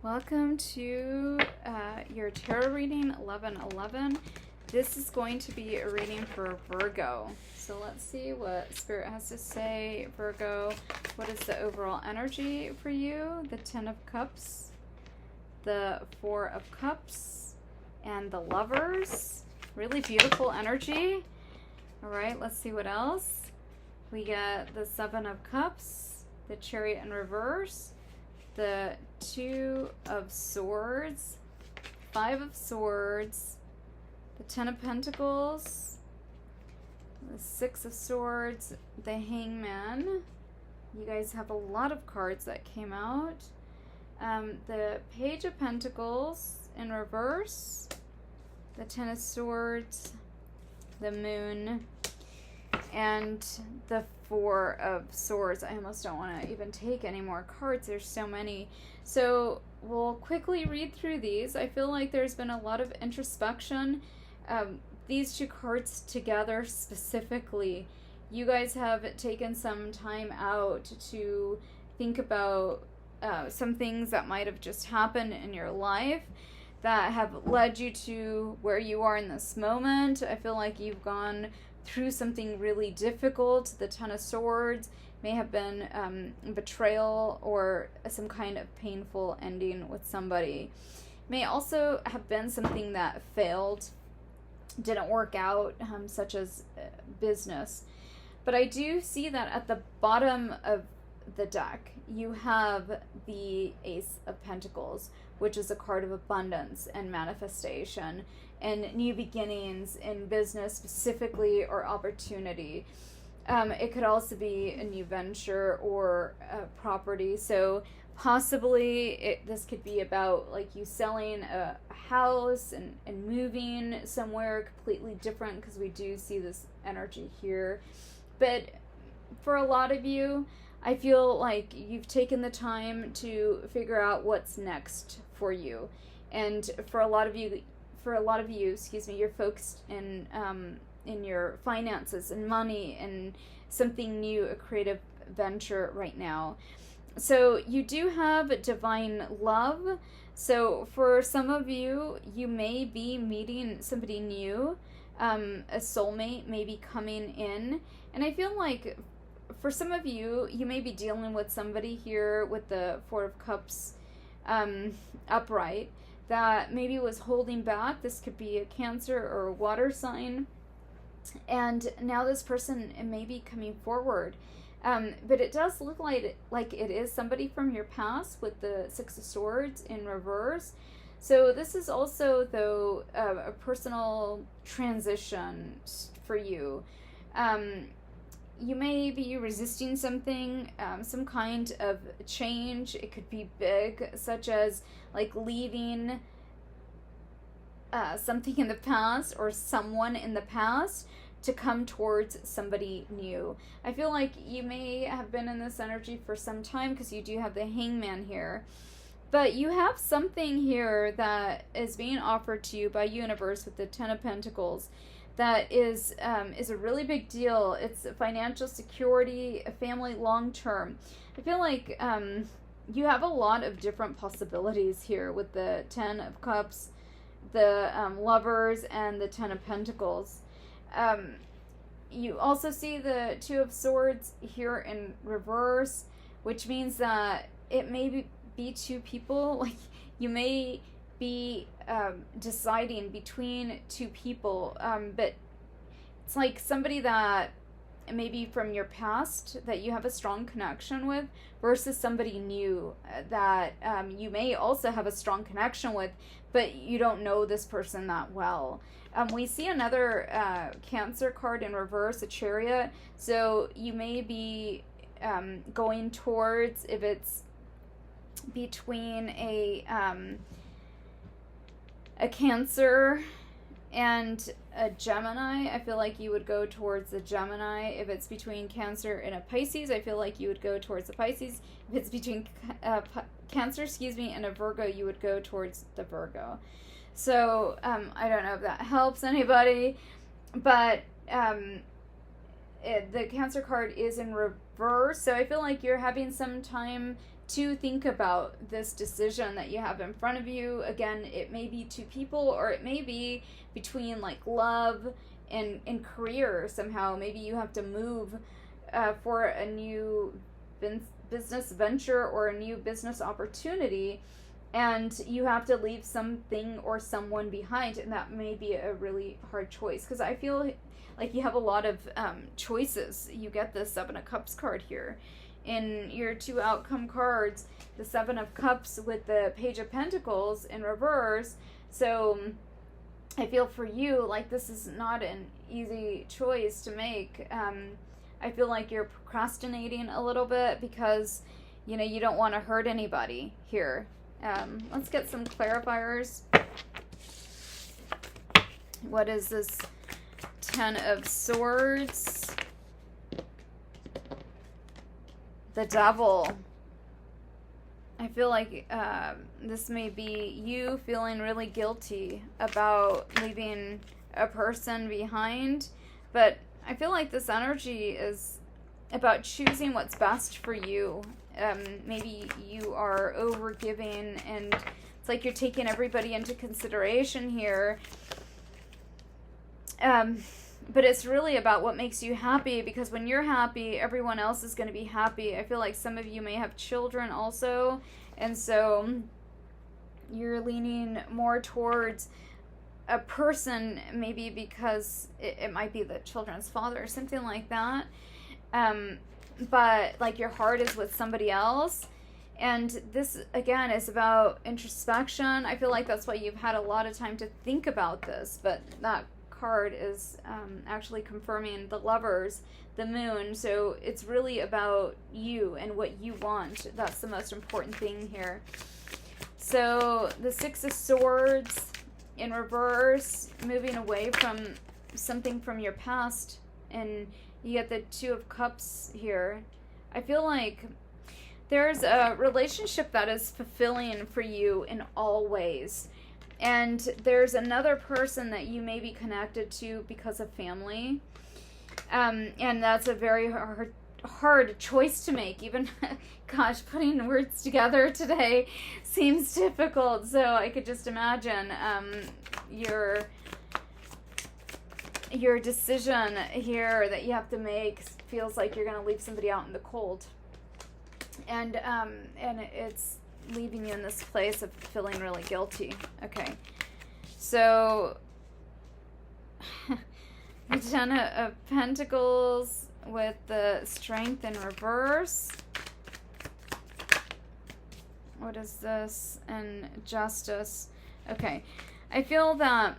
Welcome to your tarot reading 1111. This is going to be a reading for Virgo. So let's see what Spirit has to say. Virgo, what is the overall energy for you? The Ten of Cups, the Four of Cups, and the Lovers. Really beautiful energy. All right, let's see what else. We get the Seven of Cups, the Chariot in reverse, the Two of Swords, Five of Swords, the Ten of Pentacles, the Six of Swords, the Hangman. You guys have a lot of cards that came out. The Page of Pentacles in reverse, the Ten of Swords, the Moon, and the Four of Swords. I almost don't want to even take any more cards. There's so many. So we'll quickly read through these. I feel like there's been a lot of introspection. These two cards together specifically, you guys have taken some time out to think about some things that might have just happened in your life that have led you to where you are in this moment. I feel like you've gone through something really difficult. The Ten of Swords may have been betrayal or some kind of painful ending with somebody. May also have been something that failed, didn't work out, such as business. But I do see that at the bottom of the deck, you have the Ace of Pentacles, which is a card of abundance and manifestation and new beginnings in business specifically, or opportunity. It could also be a new venture or a property. So possibly this could be about like you selling a house and moving somewhere completely different, because we do see this energy here. But for a lot of you, I feel like you've taken the time to figure out what's next for you. And for a lot of you, you're focused in your finances and money and something new, a creative venture right now. So you do have divine love. So for some of you, you may be meeting somebody new. A soulmate may be coming in. And I feel like for some of you, you may be dealing with somebody here with the Four of Cups upright that maybe was holding back. This could be a Cancer or a water sign. And now this person may be coming forward. But it does look like it is somebody from your past with the Six of Swords in reverse. So this is also, though, a personal transition for you. You may be resisting something, some kind of change. It could be big, such as like leaving something in the past or someone in the past to come towards somebody new. I feel like you may have been in this energy for some time, because you do have the Hangman here. But you have something here that is being offered to you by universe with the Ten of Pentacles that is a really big deal. It's financial security, a family long term. I feel like you have a lot of different possibilities here with the Ten of Cups, the Lovers, and the Ten of Pentacles. You also see the Two of Swords here in reverse, which means that it may be two people. Like you may be deciding between two people, but it's like somebody that maybe from your past that you have a strong connection with versus somebody new that you may also have a strong connection with, but you don't know this person that well. We see another Cancer card in reverse, a Chariot. So you may be going towards, if it's between a Cancer and a Gemini, I feel like you would go towards the Gemini. If it's between Cancer and a Pisces, I feel like you would go towards the Pisces. If it's between Cancer, and a Virgo, you would go towards the Virgo. So I don't know if that helps anybody, but the Cancer card is in reverse. So I feel like you're having some time to think about this decision that you have in front of you. Again, it may be two people, or it may be between like love and career somehow. Maybe you have to move for a new business venture or a new business opportunity, and you have to leave something or someone behind, and that may be a really hard choice, because I feel like you have a lot of choices. You get the Seven of Cups card here. In your two outcome cards, the Seven of Cups with the Page of Pentacles in reverse. So I feel for you like this is not an easy choice to make. I feel like you're procrastinating a little bit because, you know, you don't want to hurt anybody here. Let's get some clarifiers. What is this Ten of Swords? The Devil. I feel like this may be you feeling really guilty about leaving a person behind, but I feel like this energy is about choosing what's best for you. Maybe you are overgiving, and it's like you're taking everybody into consideration here. But it's really about what makes you happy, because when you're happy, everyone else is going to be happy. I feel like some of you may have children also, and so you're leaning more towards a person, maybe because it might be the children's father or something like that. But like your heart is with somebody else. And this, again, is about introspection. I feel like that's why you've had a lot of time to think about this, but that card is actually confirming the Lovers, the Moon. So it's really about you and what you want. That's the most important thing here. So the Six of Swords in reverse, moving away from something from your past, and you get the Two of Cups here. I feel like there's a relationship that is fulfilling for you in all ways. And there's another person that you may be connected to because of family. And that's a very hard choice to make. Even, gosh, putting words together today seems difficult. So I could just imagine your decision here that you have to make feels like you're going to leave somebody out in the cold. And it's leaving you in this place of feeling really guilty. Okay, so the Ten of Pentacles with the Strength in reverse. What is this? And Justice. Okay, I feel that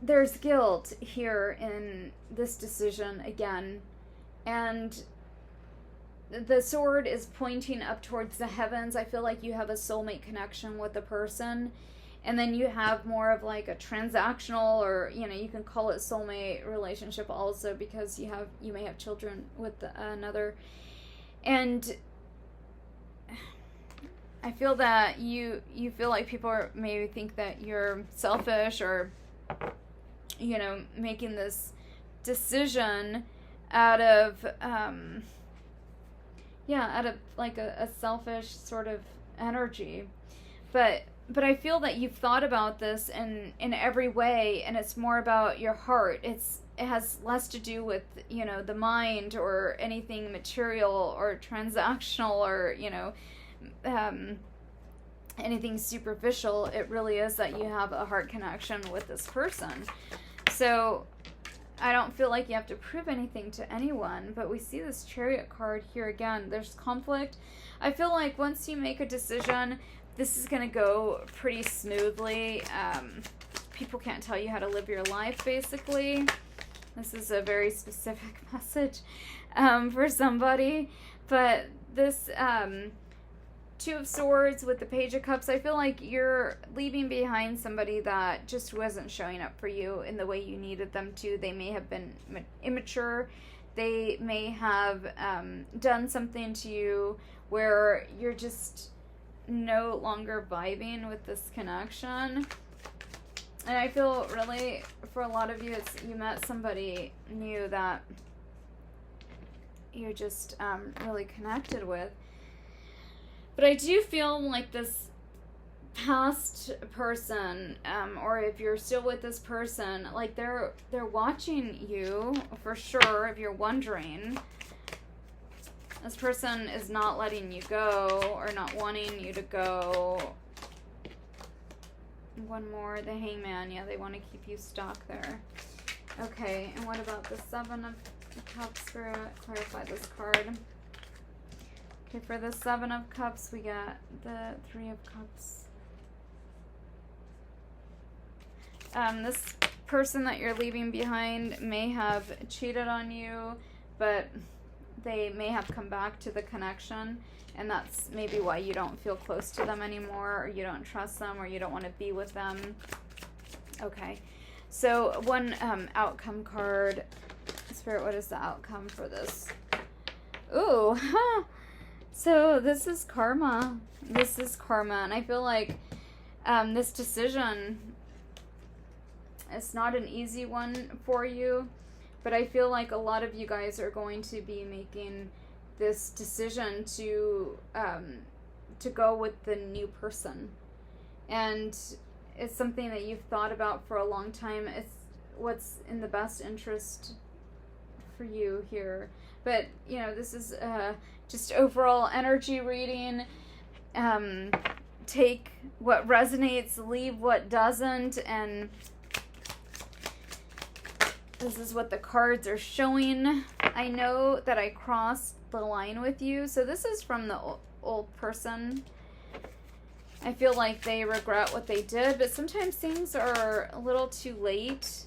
there's guilt here in this decision again, and the sword is pointing up towards the heavens. I feel like you have a soulmate connection with a person, and then you have more of like a transactional, or you know, you can call it soulmate relationship also, because you may have children with another. And I feel that you feel like people maybe think that you're selfish, or you know, making this decision out of out of like a selfish sort of energy. But I feel that you've thought about this in every way, and it's more about your heart. It has less to do with, you know, the mind or anything material or transactional, or, you know, anything superficial. It really is that you have a heart connection with this person. So I don't feel like you have to prove anything to anyone, but we see this Chariot card here again. There's conflict. I feel like once you make a decision, this is going to go pretty smoothly. People can't tell you how to live your life, basically. This is a very specific message for somebody. But this Two of Swords with the Page of Cups, I feel like you're leaving behind somebody that just wasn't showing up for you in the way you needed them to. They may have been immature. They may have done something to you where you're just no longer vibing with this connection. And I feel really, for a lot of you, you met somebody new that you just really connected with. But I do feel like this past person, or if you're still with this person, like they're watching you for sure. If you're wondering, this person is not letting you go or not wanting you to go. One more, the Hangman. Yeah, they want to keep you stuck there. Okay, and what about the Seven of Cups, Spirit? Clarify this card. Okay, for the Seven of Cups, we got the Three of Cups. This person that you're leaving behind may have cheated on you, but they may have come back to the connection, and that's maybe why you don't feel close to them anymore, or you don't trust them, or you don't want to be with them. Okay, so one outcome card. Spirit, what is the outcome for this? Ooh, so this is karma. This is karma, and I feel like this decision, it's not an easy one for you, but I feel like a lot of you guys are going to be making this decision to go with the new person. And it's something that you've thought about for a long time. It's what's in the best interest for you here. But, you know, this is just overall energy reading. Take what resonates, leave what doesn't, and this is what the cards are showing. I know that I crossed the line with you. So this is from the old person. I feel like they regret what they did, but sometimes things are a little too late.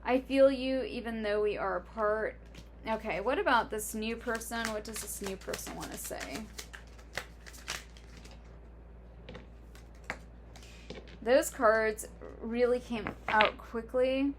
I feel you even though we are apart. Okay, what about this new person? What does this new person want to say? Those cards really came out quickly.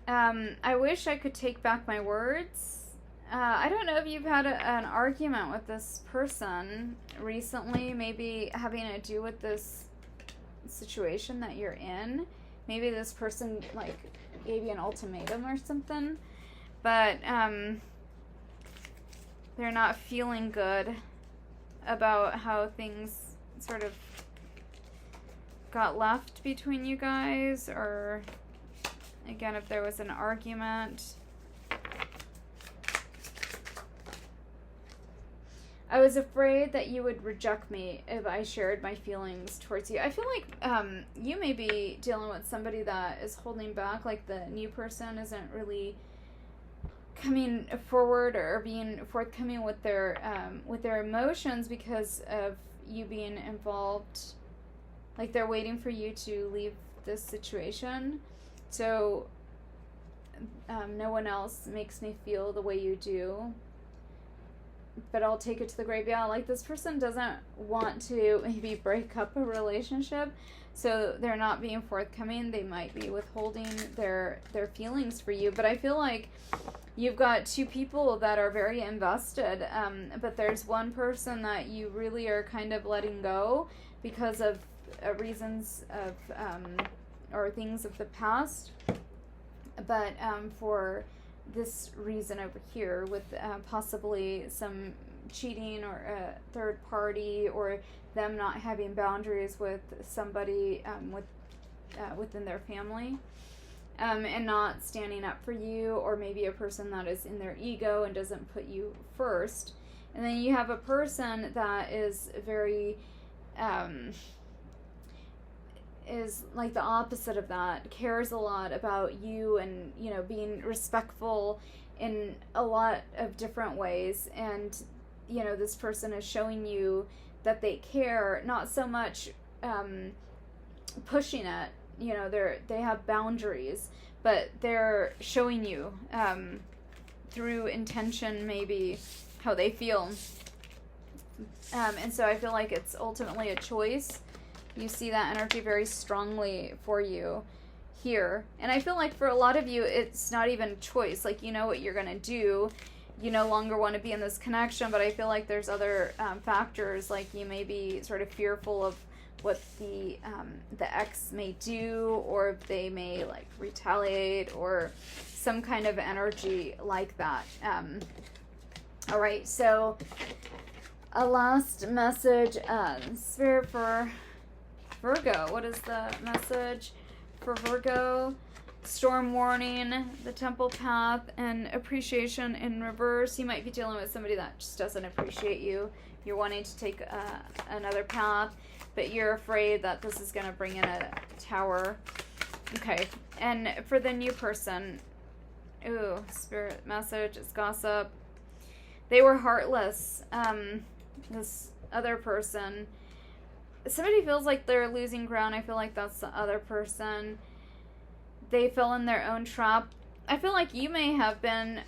I wish I could take back my words. I don't know if you've had an argument with this person recently, maybe having to do with this situation that you're in. Maybe this person, like, gave you an ultimatum or something. But, they're not feeling good about how things sort of got left between you guys, or again, if there was an argument. I was afraid that you would reject me if I shared my feelings towards you. I feel like you may be dealing with somebody that is holding back, like the new person isn't really coming forward or being forthcoming with their emotions because of you being involved. Like they're waiting for you to leave this situation. So no one else makes me feel the way you do. But I'll take it to the grave. Yeah, like this person doesn't want to maybe break up a relationship, so they're not being forthcoming. They might be withholding their feelings for you. But I feel like you've got two people that are very invested, but there's one person that you really are kind of letting go because of reasons of or things of the past. But for this reason over here with possibly some cheating or a third party, or them not having boundaries with somebody within their family, and not standing up for you, or maybe a person that is in their ego and doesn't put you first. And then you have a person that is very is like the opposite of that, cares a lot about you and, you know, being respectful in a lot of different ways. And, you know, this person is showing you that they care, not so much pushing it, you know, they have boundaries, but they're showing you through intention maybe how they feel. And so I feel like it's ultimately a choice. You see that energy very strongly for you here. And I feel like for a lot of you, it's not even a choice. Like, you know what you're going to do. You no longer want to be in this connection, but I feel like there's other factors, like you may be sort of fearful of what the ex may do, or if they may like retaliate, or some kind of energy like that. All right, so a last message, Spirit, for Virgo. What is the message for Virgo? Storm warning, the temple path, and appreciation in reverse. You might be dealing with somebody that just doesn't appreciate you. You're wanting to take another path, but you're afraid that this is going to bring in a tower. Okay, and for the new person, ooh, Spirit message is gossip. They were heartless. This other person, somebody feels like they're losing ground. I feel like that's the other person. They fell in their own trap. I feel like you may have been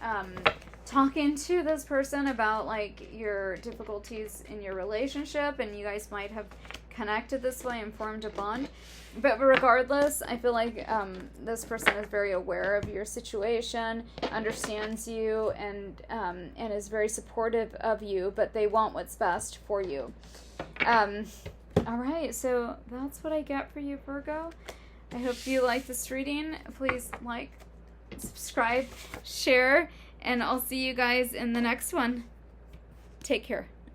talking to this person about like your difficulties in your relationship, and you guys might have connected this way and formed a bond. But regardless, I feel like this person is very aware of your situation, understands you, and is very supportive of you, but they want what's best for you. All right, so that's what I get for you, Virgo. I hope you like this reading. Please like, subscribe, share, and I'll see you guys in the next one. Take care.